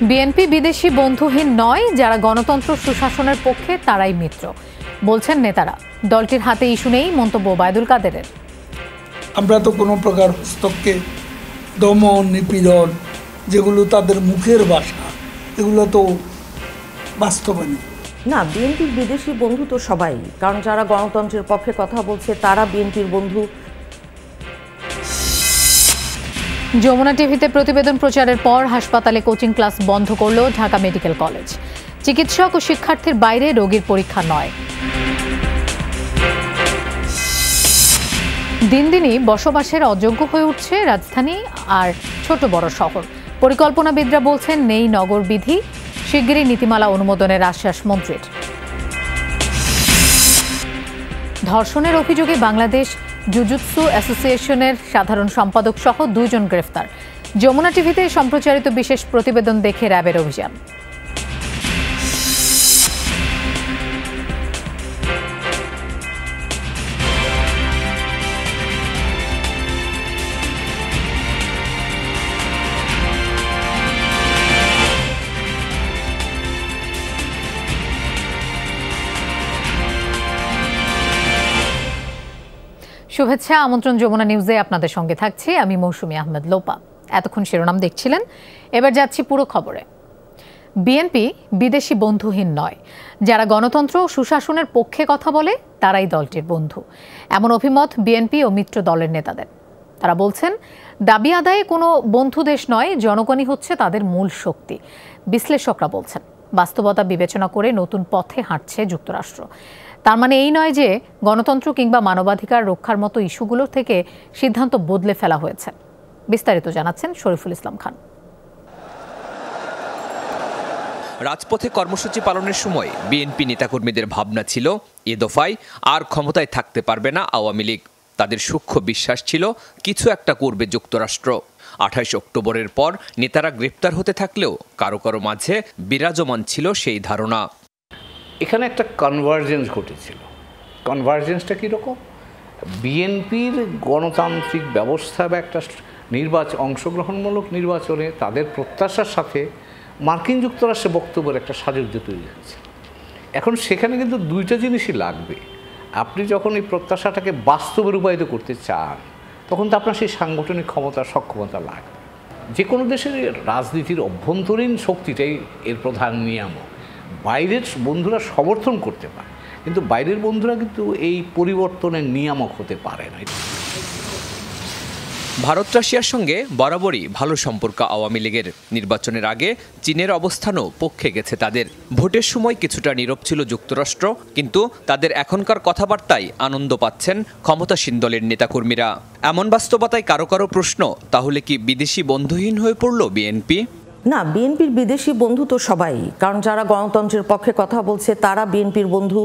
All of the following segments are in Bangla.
বিএনপি বিদেশি বন্ধুহীন নয়, যারা গণতন্ত্র সুশাসনের পক্ষে তারাই মিত্র বলছেন নেতারা। দলটির হাতে ইস্যু নেই মন্তব্য ওবায়দুল কাদেরের। আমরা তো কোনো প্রকার হস্তক্ষেপ, দমন, নিপীড়ন যেগুলো তাদের মুখের ভাষা, এগুলো তো বাস্তবে নেই। না, বিএনপির বিদেশি বন্ধু তো সবাই, কারণ যারা গণতন্ত্রের পক্ষে কথা বলছে তারা বিএনপির বন্ধু। যমুনা টিভিতে প্রতিবেদন প্রচারের পর হাসপাতালে কোচিং ক্লাস বন্ধ করল ঢাকা মেডিকেল কলেজ। চিকিৎসক ও শিক্ষার্থীর বাইরে রোগীর পরীক্ষা নয়। দিন দিনই বসবাসের অযোগ্য হয়ে উঠছে রাজধানী আর ছোট বড় শহর। পরিকল্পনাবিদরা বলছেন নেই নগরবিধি, শিগগিরই নীতিমালা অনুমোদনের আশ্বাস মন্ত্রীর। ধর্ষণের অভিযোগে বাংলাদেশ জুজুৎসু অ্যাসোসিয়েশনের সাধারণ সম্পাদক সহ 2 জন গ্রেফতার। যমুনা টিভিতে সম্প্রচারিত বিশেষ প্রতিবেদন দেখে র্যাবের অভিযান। শুভেচ্ছা, আমন্ত্রণ যমুনা নিউজে আপনাদের সঙ্গে থাকছি আমি মৌসুমী আহমেদ লোপা। এতক্ষণ শিরোনাম দেখছিলেন, এবার যাচ্ছি পুরো খবরে। বিএনপি বিদেশি বন্ধুহীন নয়, যারা গণতন্ত্র ও সুশাসনের পক্ষে কথা বলে তারাই দলটির বন্ধু, এমন অভিমত বিএনপি ও মিত্র দলের নেতাদের। তারা বলছেন দাবি আদায়ে কোনো বন্ধু দেশ নয়, জনগণই হচ্ছে তাদের মূল শক্তি। বিশ্লেষকরা বলছেন বাস্তবতা বিবেচনা করে নতুন পথে হাঁটছে যুক্তরাষ্ট্র। তার মানে এই নয় যে গণতন্ত্র কিংবা মানবাধিকার রক্ষার মতো ইস্যুগুলো থেকে সিদ্ধান্ত বদলে ফেলা হয়েছে। বিস্তারিত জানাচ্ছেন শরীফুল ইসলাম খান। রাজপথে কর্মসূচি পালনের সময় বিএনপি নেতাকর্মীদের ভাবনা ছিল এ দফায় আর ক্ষমতায় থাকতে পারবে না আওয়ামী লীগ। তাদের সূক্ষ্ম বিশ্বাস ছিল কিছু একটা করবে যুক্তরাষ্ট্র। 28 অক্টোবরের পর নেতারা গ্রেপ্তার হতে থাকলেও কারো কারো মাঝে বিরাজমান ছিল সেই ধারণা। এখানে একটা কনভার্জেন্স ঘটেছিল। কনভার্জেন্সটা কীরকম? বিএনপির গণতান্ত্রিক ব্যবস্থা বা একটা অংশগ্রহণমূলক নির্বাচনে তাদের প্রত্যাশার সাথে মার্কিন যুক্তরাষ্ট্রের বক্তব্যের একটা সাযুজ্য তৈরি হয়েছে। এখন সেখানে কিন্তু দুইটা জিনিসই লাগবে। আপনি যখন এই প্রত্যাশাটাকে বাস্তবে রূপায়িত করতে চান, তখন তো আপনার সেই সাংগঠনিক ক্ষমতা, সক্ষমতা লাগবে। যে কোনো দেশের রাজনীতির অভ্যন্তরীণ শক্তিটাই এর প্রধান নিয়ামক। বাইরের বন্ধুরা সমর্থন করতে পারে, কিন্তু বাইরের বন্ধুরা কিন্তু এই পরিবর্তনের নিয়ামক হতে পারে না। ভারত রাশিয়ার সঙ্গে বরাবরই ভালো সম্পর্ক আওয়ামী লীগের। নির্বাচনের আগে চীনের অবস্থানও পক্ষে গেছে তাদের। ভোটের সময় কিছুটা নীরব ছিল যুক্তরাষ্ট্র, কিন্তু তাদের এখনকার কথাবার্তায় আনন্দ পাচ্ছেন ক্ষমতাসীন দলের নেতাকর্মীরা। এমন বাস্তবতায় কারো কারো প্রশ্ন, তাহলে কি বিদেশি বন্ধুহীন হয়ে পড়ল বিএনপি? না, বিএনপির বিদেশি বন্ধু তো সবাই, কারণ যারা গণতন্ত্রের পক্ষে কথা বলছে তারা বিএনপির বন্ধু।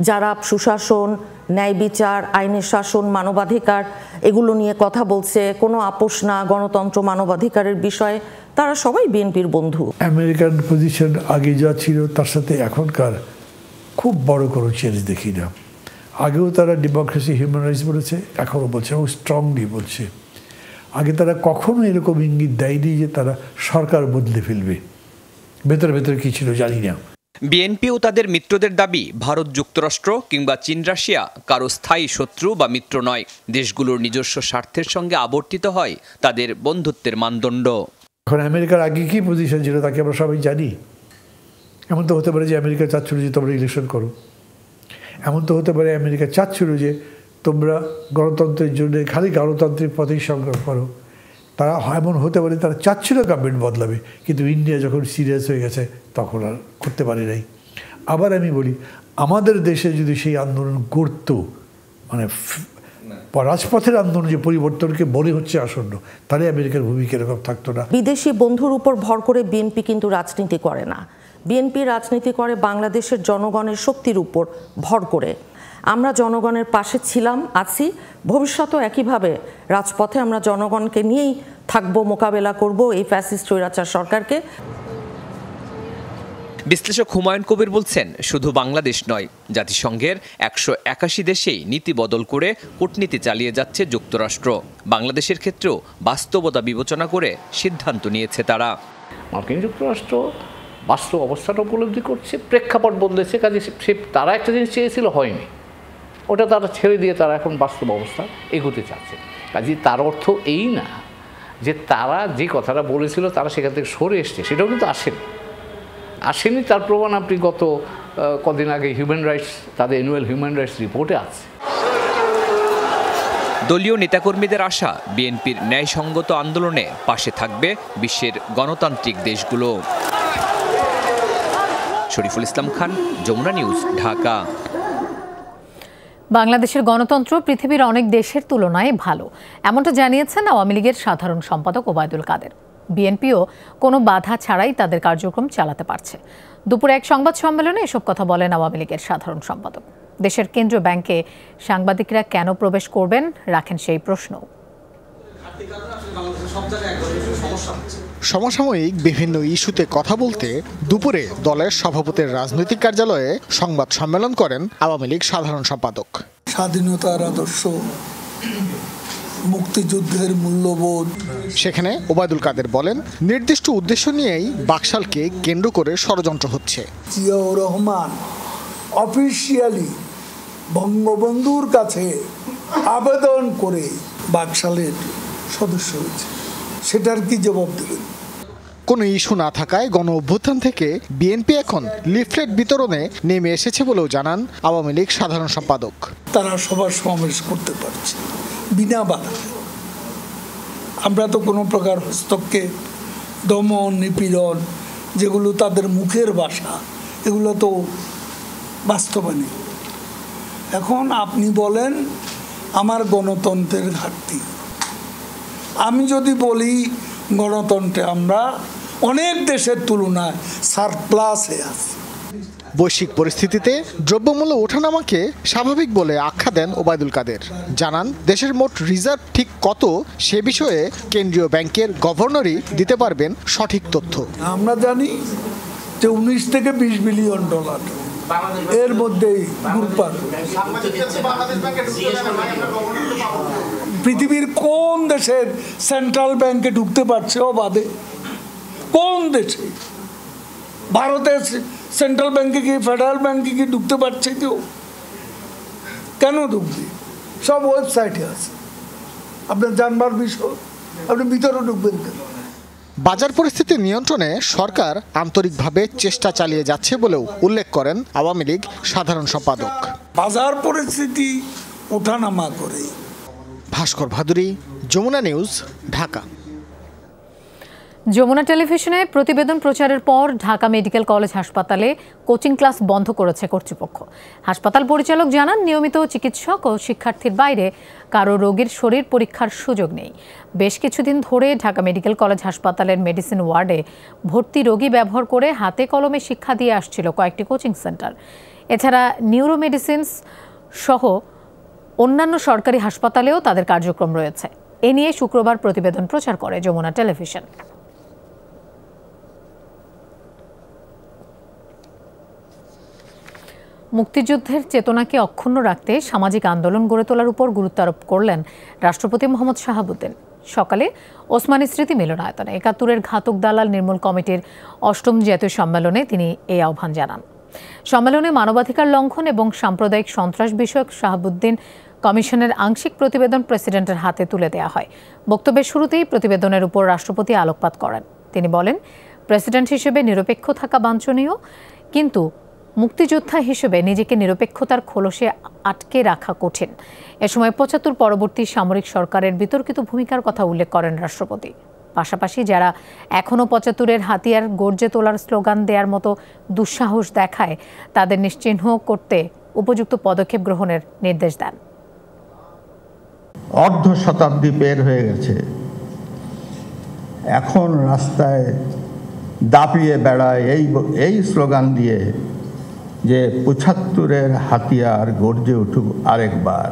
যারা সুশাসন, ন্যায় বিচার, আইনের শাসন, মানবাধিকার এগুলো নিয়ে কথা বলছে, কোনো আপোষ না গণতন্ত্র মানবাধিকারের বিষয়ে, তারা সবাই বিএনপির বন্ধু। আমেরিকান পজিশন আগে যা ছিল তার সাথে এখনকার খুব বড় কোনো চেঞ্জ দেখি না। আগেও তারা ডেমোক্রেসি, হিউম্যান রাইটস বলেছে, এখনও বলছে, এবং স্ট্রংলি বলছে। আগে তারা কখনো এরকম ইঙ্গিত দেয়নি যে তারা সরকার বদলে ফেলবে। ভেতরে ভেতরে কি ছিল জানি না। বিএনপি ও তাদের মিত্রদের দাবি, ভারত, যুক্তরাষ্ট্র কিংবা চীন, রাশিয়া কারো স্থায়ী শত্রু বা মিত্র নয়। দেশগুলোর নিজস্ব স্বার্থের সঙ্গে আবর্তিত হয় তাদের বন্ধুত্বের মানদণ্ড। এখন আমেরিকার আগে কি পজিশন ছিল তাকে আমরা সবাই জানি। এমন তো হতে পারে যে আমেরিকা চাচ্ছিল যে তোমরা ইলেকশন করো। এমন তো হতে পারে আমেরিকা চাচ্ছিল যে তোমরা গণতন্ত্রের জন্য খালি গণতান্ত্রিক পথেই সংগ্রাম করো। তারা এমন হতে পারে তারা চাচ্ছিল গভর্নমেন্ট বদলাবে, কিন্তু ইন্ডিয়া যখন সিরিয়াস হয়ে গেছে তখন আর করতে পারে নাই। আবার আমি বলি, আমাদের দেশে যদি সেই আন্দোলন করত, মানে রাজপথের আন্দোলন যে পরিবর্তনকে মনে হচ্ছে আসন্ন, তাহলে আমেরিকার ভূমিকা এরকম থাকতো না। বিদেশি বন্ধুর উপর ভর করে বিএনপি কিন্তু রাজনীতি করে না। বিএনপি রাজনীতি করে বাংলাদেশের জনগণের শক্তির উপর ভর করে। আমরা জনগণের পাশে ছিলাম, আছি, ভবিষ্যতেও একইভাবে রাজপথে আমরা জনগণকে নিয়েই থাকবো, মোকাবেলা করব এই ফ্যাসিস্ট স্বৈরাচার সরকারকে। বিশ্লেষক হুমায়ুন কবির বলছেন, শুধু বাংলাদেশ নয়, জাতিসংঘের 181 দেশেই নীতি বদল করে কূটনীতি চালিয়ে যাচ্ছে যুক্তরাষ্ট্র। বাংলাদেশের ক্ষেত্রেও বাস্তবতা বিবেচনা করে সিদ্ধান্ত নিয়েছে তারা। মার্কিন যুক্তরাষ্ট্র বাস্তব অবস্থাটা উপলব্ধি করছে, প্রেক্ষাপট বদলেছে, কাজে তারা একটা জিনিস চেয়েছিল, হয়নি, ওটা তারা ছেড়ে দিয়ে তারা এখন বাস্তব অবস্থা এগোতে চাচ্ছে। কাজে তার অর্থ এই না যে তারা যে কথাটা বলেছিল তারা সেখান থেকে সরে এসছে, সেটাও কিন্তু আসেনি। তার প্রমাণ আপনি গত কদিন আগে হিউম্যান রাইটস, তাদের অ্যানুয়াল হিউম্যান রাইটস রিপোর্টে আছে। দলীয় নেতাকর্মীদের আশা, বিএনপির ন্যায়সঙ্গত আন্দোলনে পাশে থাকবে বিশ্বের গণতান্ত্রিক দেশগুলো। শরীফুল ইসলাম খান, যমুনা নিউজ, ঢাকা। বাংলাদেশের গণতন্ত্র পৃথিবীর অনেক দেশের তুলনায় ভালো, এমনটা জানিয়েছেন আওয়ামী লীগের সাধারণ সম্পাদক ওবায়দুল কাদের। বিএনপিও কোনো বাধা ছাড়াই তাদের কার্যক্রম চালাতে পারছে। দুপুরে এক সংবাদ সম্মেলনে এসব কথা বলেন আওয়ামী লীগের সাধারণ সম্পাদক। দেশের কেন্দ্রীয় ব্যাংকে সাংবাদিকরা কেন প্রবেশ করবেন, রাখেন সেই প্রশ্ন। সমসাময়িক বিভিন্ন ইস্যুতে কথা বলতে দুপুরে দলের সভাপতির রাজনৈতিক কার্যালয়ে সংবাদ সম্মেলন করেন আওয়ামী লীগ সাধারণ সম্পাদক। স্বাধীনতার আদর্শ, মুক্তিযুদ্ধের মূল্যবোধ। সেখানে ওবায়দুল কাদের বলেন, নির্দিষ্ট উদ্দেশ্য নিয়েই বাকশালকে কেন্দ্র করে ষড়যন্ত্র হচ্ছে। জিয়াউর রহমান অফিসিয়ালি বঙ্গবন্ধুর কাছে আবেদন করে বাকশালের সদস্য হয়েছে, সেটার কি জবাব দেবেন? কোনো ইস্যু না থাকায় গণ অভ্যুত্থান থেকে বিএনপি এখন লিফলেট বিতরণে নেমে এসেছে বলেও জানান আওয়ামী লীগ সাধারণ সম্পাদক। তারা সবার সমাবেশ করতে পারছে বিনা বাধা। আমরা তো কোনো প্রকার হস্তক্ষেপ, দমন, নিপীড়ন, যেগুলো তাদের মুখের ভাষা, এগুলো তো বাস্তবে নেই। এখন আপনি বলেন আমার গণতন্ত্রের ঘাটতি, আমি যদি বলি গণতন্ত্রে আমরা অনেক দেশের তুলনায় সারপ্লাসে আছি। বৈশ্বিক পরিস্থিতিতে দ্রব্যমূল্য ওঠানামাকে স্বাভাবিক বলে আখ্যা দেন ওবায়দুল কাদের। জানান, দেশের মোট রিজার্ভ ঠিক কত সে বিষয়ে কেন্দ্রীয় ব্যাংকের গভর্নরই দিতে পারবেন সঠিক তথ্য। আমরা জানি যে 19 থেকে 20 বিলিয়ন ডলার এর মধ্যেই ঘুরপাক। পৃথিবীর কোন দেশের সেন্ট্রাল ব্যাংকে ঢুকতে পারছে অবাধে? কোন দেশে? ভারতের সেন্ট্রাল ব্যাংকে কি, ফেডারেল ব্যাংকে কি ঢুকতে পারছে কেউ? কেন ঢুকবে? সব ওয়েবসাইটে আছে, আপনার জানবার বিষয়, আপনি ভিতরে ঢুকবেন কেন? বাজার পরিস্থিতি নিয়ন্ত্রণে সরকার আন্তরিকভাবে চেষ্টা চালিয়ে যাচ্ছে বলেও উল্লেখ করেন আওয়ামী লীগ সাধারণ সম্পাদক। বাজার পরিস্থিতি ওঠানামা করে। ভাস্কর ভাদুরী, যমুনা নিউজ, ঢাকা। যমুনা টেলিভিশনে প্রতিবেদন প্রচারের পর ঢাকা মেডিকেল কলেজ হাসপাতালে কোচিং ক্লাস বন্ধ করেছে কর্তৃপক্ষ। হাসপাতাল পরিচালক জানান, নিয়মিত চিকিৎসক ও শিক্ষার্থীর বাইরে কারো রোগীর শরীর পরীক্ষার সুযোগ নেই। বেশ কিছুদিন ধরে ঢাকা মেডিকেল কলেজ হাসপাতালের মেডিসিন ওয়ার্ডে ভর্তি রোগী ব্যবহার করে হাতে কলমে শিক্ষা দিয়ে আসছিল কয়েকটি কোচিং সেন্টার। এছাড়া নিউরোমেডিসিন সহ অন্যান্য সরকারি হাসপাতালেও তাদের কার্যক্রম রয়েছে। এ নিয়ে শুক্রবার প্রতিবেদন প্রচার করে যমুনা টেলিভিশন। মুক্তিযুদ্ধের চেতনাকে অক্ষুণ্ণ রাখতে সামাজিক আন্দোলন গড়ে তোলার উপর গুরুত্ব আরোপ করলেন রাষ্ট্রপতি মোহাম্মদ শাহাবুদ্দিন। সকালে ওসমানী স্মৃতি মিলনায়তনে ৭১-এর ঘাতক দালাল নির্মূল কমিটির ৮ম জাতীয় সম্মেলনে তিনি এই আহ্বান জানান। সম্মেলনে মানবাধিকার লঙ্ঘন এবং সাম্প্রদায়িক সন্ত্রাস বিষয়ক শাহাবুদ্দিন কমিশনের আংশিক প্রতিবেদন প্রেসিডেন্টের হাতে তুলে দেওয়া হয়। বক্তব্যের শুরুতেই প্রতিবেদনের উপর রাষ্ট্রপতি আলোকপাত করেন। তিনি বলেন, প্রেসিডেন্ট হিসেবে নিরপেক্ষ থাকা বাঞ্ছনীয়, কিন্তু মুক্তিযোদ্ধা হিসেবে নিজেকে নিরপেক্ষতার খোলসে আটকে রাখা কঠিন। এ সময় ৭৫ পরবর্তী সামরিক সরকারের বিতর্কিত ভূমিকার কথা উল্লেখ করেন রাষ্ট্রপতি। পাশাপাশি যারা এখনও ৭৫-এর হাতিয়ার গর্জে তোলার স্লোগান দেওয়ার মতো দুঃসাহস দেখায় তাদের নিশ্চিহ্ন করতে উপযুক্ত পদক্ষেপ গ্রহণের নির্দেশ দেন। অর্ধ শতাব্দী পের হয়ে গেছে, এখন রাস্তায় দাপিয়ে বেড়ায় এই স্লোগান দিয়ে যে ৭৫-এর হাতিয়ার গর্জে উঠুক আরেকবার।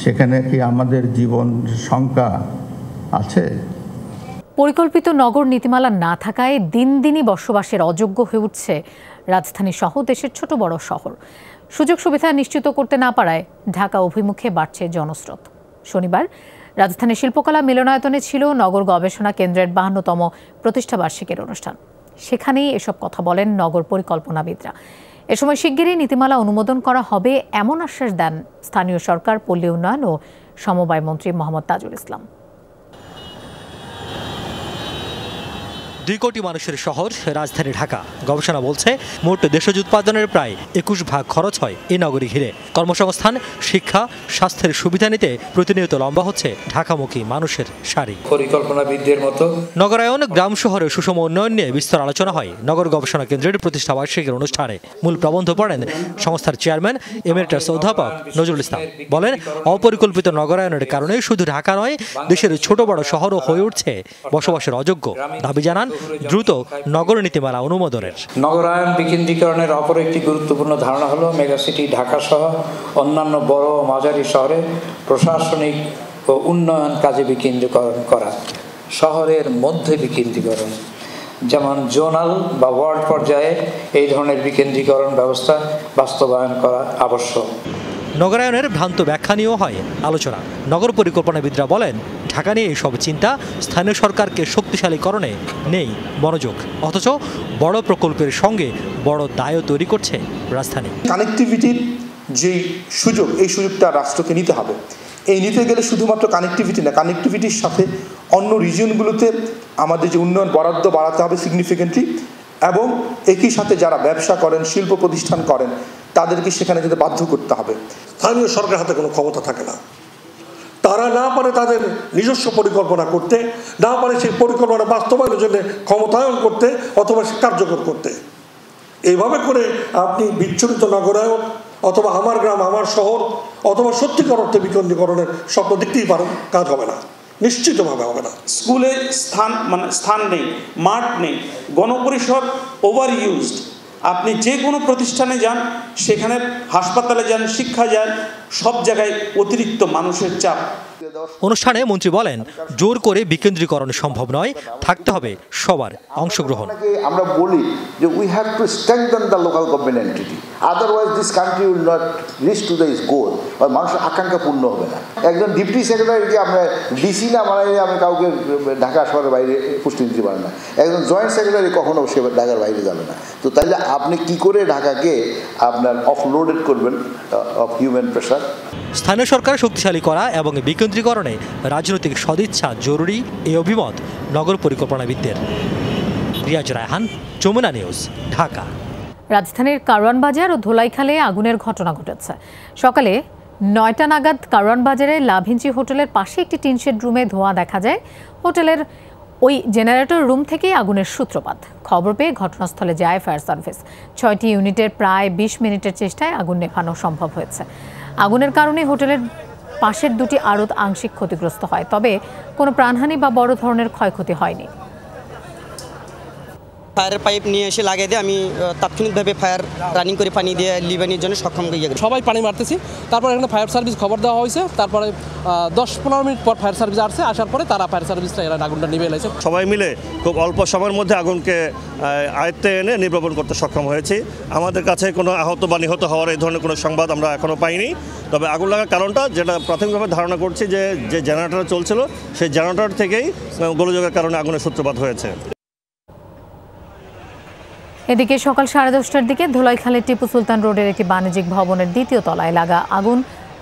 সেখানে কি আমাদের জীবন শঙ্কা আছে? পরিকল্পিত নগর নীতিমালা না থাকায় দিন দিনই বসবাসের অযোগ্য হয়ে উঠছে রাজধানী সহ দেশের ছোট বড় শহর। সুযোগ সুবিধা নিশ্চিত করতে না পারায় ঢাকা অভিমুখে বাড়ছে জনস্রোত। শনিবার রাজধানী শিল্পকলা মিলনায়তনে ছিল নগর গবেষণা কেন্দ্রের 52তম প্রতিষ্ঠাবার্ষিকীর অনুষ্ঠান। সেখানেই এসব কথা বলেন নগর পরিকল্পনাবিদরা। এ সময় শিগগিরই নীতিমালা অনুমোদন করা হবে এমন আশ্বাস দেন স্থানীয় সরকার, পল্লী উন্নয়ন ও সমবায় মন্ত্রী মোহাম্মদ তাজুল ইসলাম। 2 কোটি মানুষের শহর রাজধানী ঢাকা। গবেষণা বলছে মোট দেশজ উৎপাদনের প্রায় 21% খরচ হয় এই নগরী ঘিরে। কর্মসংস্থান, শিক্ষা, স্বাস্থ্যের সুবিধা নিতে প্রতিনিয়ত লম্বা হচ্ছে ঢাকামুখী মানুষের সারি। পরিকল্পনাবিদদের মতো নগরায়ন, গ্রাম শহরের সুষম উন্নয়ন নিয়ে বিস্তর আলোচনা হয় নগর গবেষণা কেন্দ্রের প্রতিষ্ঠাবার্ষিকীর অনুষ্ঠানে। মূল প্রবন্ধ পড়েন সংস্থার চেয়ারম্যান এমেরিটাস অধ্যাপক নজরুল ইসলাম। বলেন, অপরিকল্পিত নগরায়নের কারণে শুধু ঢাকা নয়, দেশের ছোট বড় শহরও হয়ে উঠছে বসবাসের অযোগ্য। দাবি জানান দ্রুত নগর নীতিমালা অনুমোদনের। নগরায়ন বিকেন্দ্রীকরণের অপর একটি গুরুত্বপূর্ণ ধারণা হলো মেগাসিটি ঢাকা সহ অন্যান্য বড় ও মাঝারি শহরে প্রশাসনিক ও উন্নয়ন কাজে বিকেন্দ্রীকরণ করা। শহরের মধ্যে বিকেন্দ্রীকরণ, যেমন জোনাল বা ওয়ার্ড পর্যায়ে এই ধরনের বিকেন্দ্রীকরণ ব্যবস্থা বাস্তবায়ন করা আবশ্যক। নগরায়নের ভ্রান্ত ব্যাখ্যা নিয়েও হয় আলোচনা। নগর পরিকল্পনাবিদরা বলেন, ঢাকা নিয়ে এইসব চিন্তা, স্থানীয় সরকারকে শক্তিশালীকরণে নেই মনোযোগ, অথচ বড় প্রকল্পের সঙ্গে বড় দায়ও তৈরি করছে রাজধানী। কানেক্টিভিটির যে সুযোগ, এই সুযোগটা রাষ্ট্রকে নিতে হবে। এই নিতে গেলে শুধুমাত্র কানেক্টিভিটি না, কানেক্টিভিটির সাথে অন্য রিজিয়নগুলোতে আমাদের যে উন্নয়ন বরাদ্দ বাড়াতে হবে সিগনিফিকেন্টলি, এবং একই সাথে যারা ব্যবসা করেন, শিল্প প্রতিষ্ঠান করেন, তাদেরকে সেখানে যেতে বাধ্য করতে হবে। স্থানীয় সরকার হাতে কোনো ক্ষমতা থাকে না। তারা না পারে তাদের নিজস্ব পরিকল্পনা করতে, না পারে সেই পরিকল্পনা বাস্তবায়নের জন্য ক্ষমতায়ন করতে অথবা কার্যকর করতে। এইভাবে করে আপনি বিচ্ছুরিত নগরায়ন অথবা আমার গ্রাম আমার শহর অথবা সত্যিকার অর্থে বিকেন্দ্রীকরণের স্বপ্ন দেখতেই পারেন, কাজ হবে না, নিশ্চিতভাবে হবে না। স্কুলে স্থান নেই, মাঠ নেই, গণপরিষদ ওভার ইউজড। আপনি যে কোনো প্রতিষ্ঠানে যান, সেখানে হাসপাতালে যান, শিক্ষা যান, সব জায়গায় অতিরিক্ত মানুষের চাপ। অনুষ্ঠানে মন্ত্রী বলেন, জোর করে বিকেন্দ্রীকরণ সম্ভব নয়, থাকতে হবে সবার অংশগ্রহণ। আমরা বলি যে we have to strengthen the local government entity, otherwise this country will not rich to this গোল। মানুষের আকাঙ্ক্ষা পূর্ণ হবে না। একজন ডিপটি সেক্রেটারিকে আমরা ডিসি না বানাইলে আমি কাউকে ঢাকা শহরের বাইরে পুষ্টি দিতে পারি না। একজন জয়েন্ট সেক্রেটারি কখনো সে ঢাকার বাইরে যাবে না। তো তাইলে আপনি কি করে ঢাকাকে আপনার অফলোডেড করবেন অফ হিউম্যান প্রেশার? স্থানীয় সরকার শক্তিশালী করা এবং বিকেন্দ্রীকরণে রাজনৈতিক সদিচ্ছা জরুরি, এই অভিমত নগর পরিকল্পনাবিদদের। রিয়াজ রায়হান, যমুনা নিউজ, ঢাকা। রাজধানীর কারওয়ান বাজার ও ধোলাইখালে আগুনের ঘটনা ঘটেছে। সকালে 9টা নাগাদ কারওয়ান বাজারে লাভিঞ্চি হোটেলের পাশে একটি টিনশেড রুমে ধোঁয়া দেখা যায়। হোটেলের ওই জেনারেটর রুম থেকেই আগুনের সূত্রপাত। খবর পেয়ে ঘটনাস্থলে যায় ফায়ার সার্ভিস। 6টি ইউনিটের প্রায় 20 মিনিটের চেষ্টায় আগুন নেভানো সম্ভব হয়েছে। আগুনের কারণে হোটেলের পাশের 2টি আড়ত আংশিক ক্ষতিগ্রস্ত হয়, তবে কোনো প্রাণহানি বা বড় ধরনের ক্ষয়ক্ষতি হয়নি। ফায়ারের পাইপ নিয়ে এসে লাগিয়ে দিয়ে আমি তাৎক্ষণিকভাবে ফায়ার রানিং করে পানি দিয়ে লিবানির জন্য সক্ষম হয়ে গেছি। সবাই পানি মারতেছি, তারপর এখানে ফায়ার সার্ভিস খবর দেওয়া হয়েছে। তারপরে 10-15 মিনিট পর ফায়ার সার্ভিস আসছে, আসার পরে তারা ফায়ার সার্ভিসটা এরা আগুনটা নিভে এসেছে। সবাই মিলে খুব অল্প সময়ের মধ্যে আগুনকে আয়ত্তে এনে নির্বাপন করতে সক্ষম হয়েছি। আমাদের কাছে কোনো আহত বা নিহত হওয়ার এই ধরনের কোনো সংবাদ আমরা এখনও পাইনি। তবে আগুন লাগার কারণটা যেটা প্রাথমিকভাবে ধারণা করছি যে জেনারেটর চলছিল, সেই জেনারেটর থেকেই গোলযোগের কারণে আগুনের সূত্রপাত হয়েছে। এদিকে সকাল 10:30টার দিকে ধোলাইখালে টিপু সুলতান রোডের একটি বাণিজ্যিক ভবনের 2য় তলায় লাগা আগুন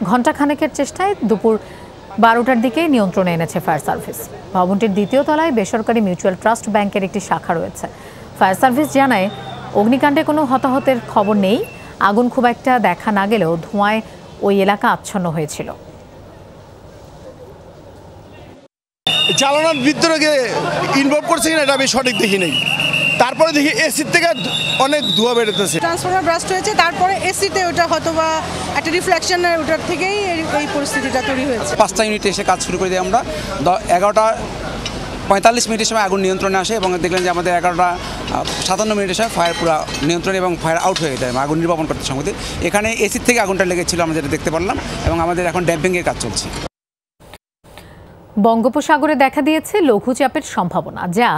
ঘণ্টাখানেকের চেষ্টায় দুপুর 12টার দিকে নিয়ন্ত্রণে এনেছে ফায়ার সার্ভিস। ভবনটির 2য় তলায় বেসরকারি মিউচুয়াল ট্রাস্ট ব্যাংকের একটি শাখা রয়েছে। ফায়ার সার্ভিস জানায়, অগ্নিকাণ্ডে কোনো হতাহতের খবর নেই। আগুন খুব একটা দেখা না গেলেও ধোঁয়ায় ওই এলাকা আচ্ছন্ন হয়েছিল। জ্বালানোর ভিতরে ইনভলভ করছে কিনা এটা আমি সঠিক দেখি নেই। তারপরে দেখি এসির থেকে অনেক ধোঁয়া বেরোতেছে। ট্রান্সফরমার ব্রাস্ট হয়েছে, তারপরে এসিতে ওটা হয়তো বা একটা রিফ্লেকশনের ওটার থেকেই এই পরিস্থিতিটা তৈরি হয়েছে। 5টা ইউনিটে এসে কাজ শুরু করে দিই আমরা। 11:45 সময় আগুন নিয়ন্ত্রণে আসে এবং দেখলেন যে আমাদের 11:57 সময় ফায়ার পুরো নিয়ন্ত্রণ এবং ফায়ার আউট হয়ে যায়, আগুন নির্বাপন করতে সম্মতি। এখানে এসির থেকে আগুনটা লেগেছিল আমরা যেটা দেখতে পারলাম, এবং আমাদের এখন ড্যাম্পিংয়ের কাজ চলছে। বঙ্গোপসাগরে দেখা দিয়েছে লঘুচাপের সম্ভাবনা, যা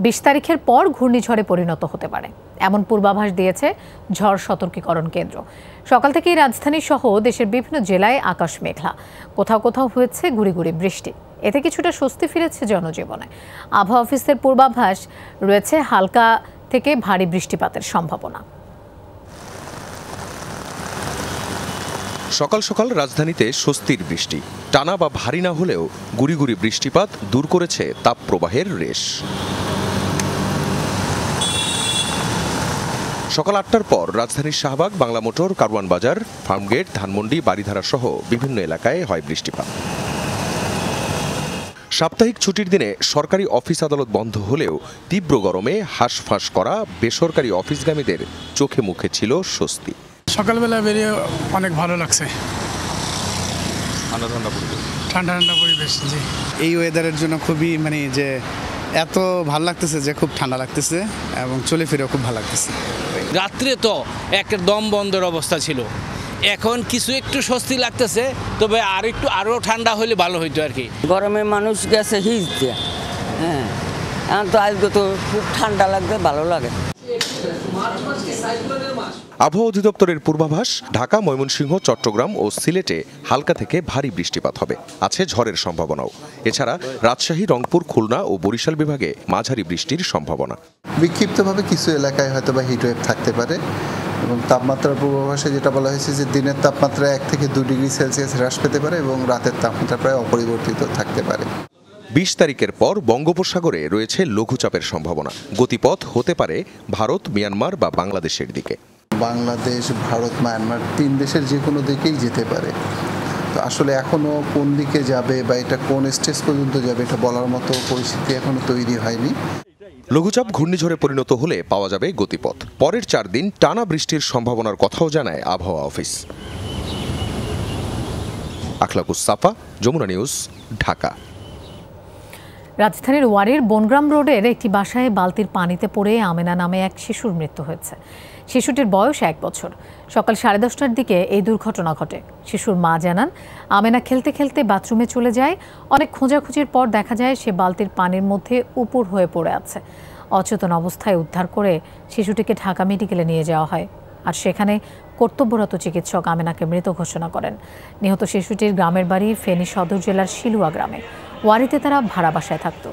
২০ তারিখের পর ঘূর্ণিঝড়ে পরিণত হতে পারে, এমন পূর্বাভাস দিয়েছে ঝড় সতর্কীকরণ কেন্দ্র। সকাল থেকেই রাজধানী সহ দেশের বিভিন্ন জেলায় আকাশ মেঘলা, কোথাও কোথাও হয়েছে গুঁড়ি গুঁড়ি বৃষ্টি। এতে কিছুটা স্বস্তি ফিরেছে জনজীবনে। আবহাওয়া অফিসের পূর্বাভাস রয়েছে হালকা থেকে ভারী বৃষ্টিপাতের সম্ভাবনা। সকাল সকাল রাজধানীতে স্বস্তির বৃষ্টি, টানা বা ভারী না হলেও গুড়ি গুড়ি বৃষ্টিপাত দূর করেছে তাপপ্রবাহের রেশ। সকাল ৮টার পর রাজধানীর শাহবাগ, বাংলা মোটর, কারওয়ান বাজার, ফার্মগেট, ধানমন্ডি, বারিধারা সহ বিভিন্ন এলাকায় হয় বৃষ্টিপাত। সাপ্তাহিক ছুটির দিনে সরকারি অফিস আদালত বন্ধ হলেও তীব্র গরমে হাঁসফাঁস করা বেসরকারি অফিসগামীদের চোখে মুখে ছিল স্বস্তি। সকালবেলা বেরিয়ে অনেক ভালো লাগছে, ঠান্ডা ঠান্ডা পরিবেশ, ঠান্ডা ঠান্ডা পরিবেশ। জি, এই ওয়েদারের জন্য খুবই যে এত ভালো লাগতেছে যে খুব ঠান্ডা লাগতেছে এবং চলে ফিরেও খুব ভালো লাগতেছে। রাত্রে তো একদম বন্ধের অবস্থা ছিল, এখন কিছু একটু স্বস্তি লাগতেছে, তবে আরো ঠান্ডা হলে ভালো হইতো আর কি। গরমে মানুষ গেছে হিজতে, হ্যাঁ, এখন তো আজকে তো খুব ঠান্ডা লাগবে, ভালো লাগে। আবহাওয়া অধিদপ্তরের পূর্বাভাস, ঢাকা, ময়মনসিংহ, চট্টগ্রাম ও সিলেটে হালকা থেকে ভারী বৃষ্টিপাত হবে, আছে ঝড়ের সম্ভাবনাও। এছাড়া রাজশাহী, রংপুর, খুলনা ও বরিশাল বিভাগে মাঝারি বৃষ্টির সম্ভাবনা। বিক্ষিপ্তভাবে কিছু এলাকায় হয়তো বা হিটওয়েভ থাকতে পারে এবং তাপমাত্রার পূর্বাভাসে যেটা বলা হয়েছে যে দিনের তাপমাত্রা 1 থেকে 2 ডিগ্রি সেলসিয়াস হ্রাস পেতে পারে এবং রাতের তাপমাত্রা প্রায় অপরিবর্তিত থাকতে পারে। ২০ তারিখের পর বঙ্গোপসাগরে রয়েছে লঘুচাপের সম্ভাবনা। গতিপথ হতে পারে ভারত, মিয়ানমার বা বাংলাদেশের দিকে। বাংলাদেশ, ভারত, মায়ানমার 3 দেশের যে কোনো দিকেই যেতে পারে। তো আসলে এখনও কোন দিকে যাবে বা এটা কোন স্টেজ পর্যন্ত যাবে এটা বলার মতো পরিস্থিতি এখনো তৈরি হয়নি। লঘুচাপ ঘূর্ণিঝড়ে পরিণত হলে পাওয়া যাবে গতিপথ। পরের 4 দিন টানা বৃষ্টির সম্ভাবনার কথাও জানায় আবহাওয়া অফিস। আখলাকুস সাফা, যমুনা নিউজ, ঢাকা। রাজধানীর ওয়ারীর বনগ্রাম রোডের একটি বাসায় বালতির পানিতে পড়ে আমেনা নামে এক শিশুর মৃত্যু হয়েছে। শিশুটির বয়স 1 বছর। সকাল 10:30টার দিকে এই দুর্ঘটনা ঘটে। শিশুর মা জানান, আমেনা খেলতে খেলতে বাথরুমে চলে যায়। অনেক খোঁজাখুঁজির পর দেখা যায় সে বালতির পানির মধ্যে উপুড় হয়ে পড়ে আছে। অচেতন অবস্থায় উদ্ধার করে শিশুটিকে ঢাকা মেডিকেলে নিয়ে যাওয়া হয়, আর সেখানে কর্তব্যরত চিকিৎসক আমেনাকে মৃত ঘোষণা করেন। নিহত শিশুটির গ্রামের বাড়ি ফেনী সদর জেলার শিলুয়া গ্রামে। ওয়ারীতে তারা ভাড়া বাসায় থাকত।